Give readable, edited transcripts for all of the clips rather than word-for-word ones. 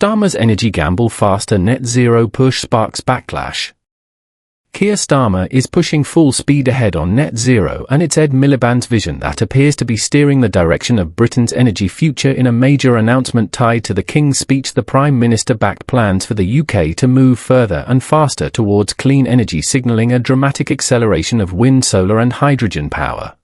Starmer's energy gamble faster net zero push sparks backlash. Keir Starmer is pushing full speed ahead on net zero, and it's Ed Miliband's vision that appears to be steering the direction of Britain's energy future. In a major announcement tied to the King's speech, the Prime Minister backed plans for the UK to move further and faster towards clean energy, signalling a dramatic acceleration of wind, solar and hydrogen power.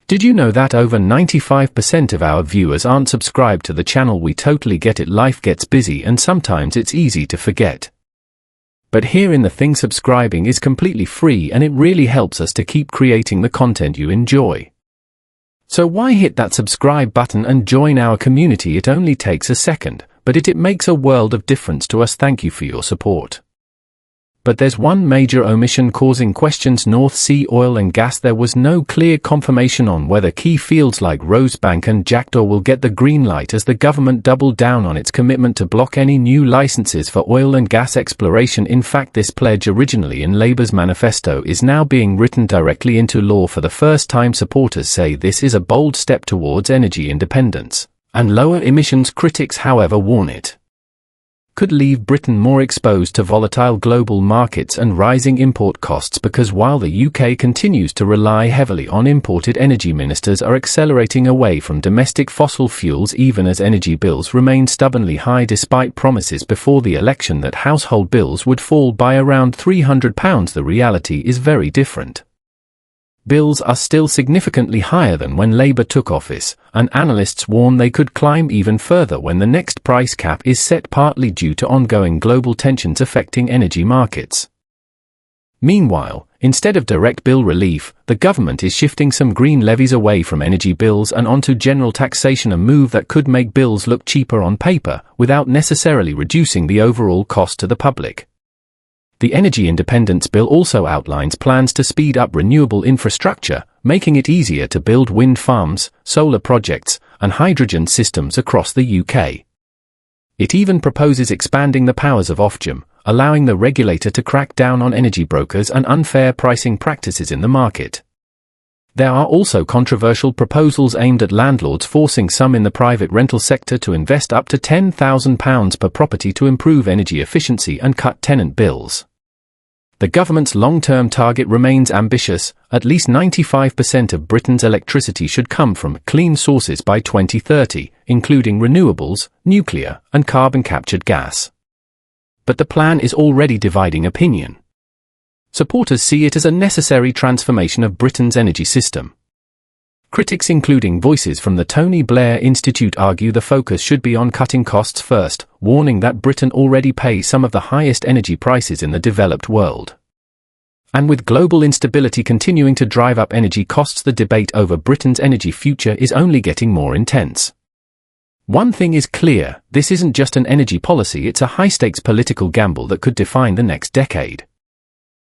Did you know that over 95% of our viewers aren't subscribed to the channel? We totally get it. Life gets busy and sometimes it's easy to forget. But here in the thing, subscribing is completely free and it really helps us to keep creating the content you enjoy. So why hit that subscribe button and join our community? It only takes a second, but it makes a world of difference to us. Thank you for your support. But there's one major omission causing questions: North Sea oil and gas. There was no clear confirmation on whether key fields like Rosebank and Jackdaw will get the green light as the government doubled down on its commitment to block any new licenses for oil and gas exploration. In fact, this pledge, originally in Labour's manifesto, is now being written directly into law for the first time. Supporters say this is a bold step towards energy independence and lower emissions. Critics, however, warn it could leave Britain more exposed to volatile global markets and rising import costs, because while the UK continues to rely heavily on imported energy, ministers are accelerating away from domestic fossil fuels, even as energy bills remain stubbornly high despite promises before the election that household bills would fall by around £300. The reality is very different. Bills are still significantly higher than when Labour took office, and analysts warn they could climb even further when the next price cap is set, partly due to ongoing global tensions affecting energy markets. Meanwhile, instead of direct bill relief, the government is shifting some green levies away from energy bills and onto general taxation, a move that could make bills look cheaper on paper, without necessarily reducing the overall cost to the public. The Energy Independence Bill also outlines plans to speed up renewable infrastructure, making it easier to build wind farms, solar projects, and hydrogen systems across the UK. It even proposes expanding the powers of Ofgem, allowing the regulator to crack down on energy brokers and unfair pricing practices in the market. There are also controversial proposals aimed at landlords, forcing some in the private rental sector to invest up to £10,000 per property to improve energy efficiency and cut tenant bills. The government's long-term target remains ambitious: at least 95% of Britain's electricity should come from clean sources by 2030, including renewables, nuclear, and carbon-captured gas. But the plan is already dividing opinion. Supporters see it as a necessary transformation of Britain's energy system. Critics, including voices from the Tony Blair Institute, argue the focus should be on cutting costs first, warning that Britain already pays some of the highest energy prices in the developed world. And with global instability continuing to drive up energy costs, the debate over Britain's energy future is only getting more intense. One thing is clear: this isn't just an energy policy, it's a high-stakes political gamble that could define the next decade.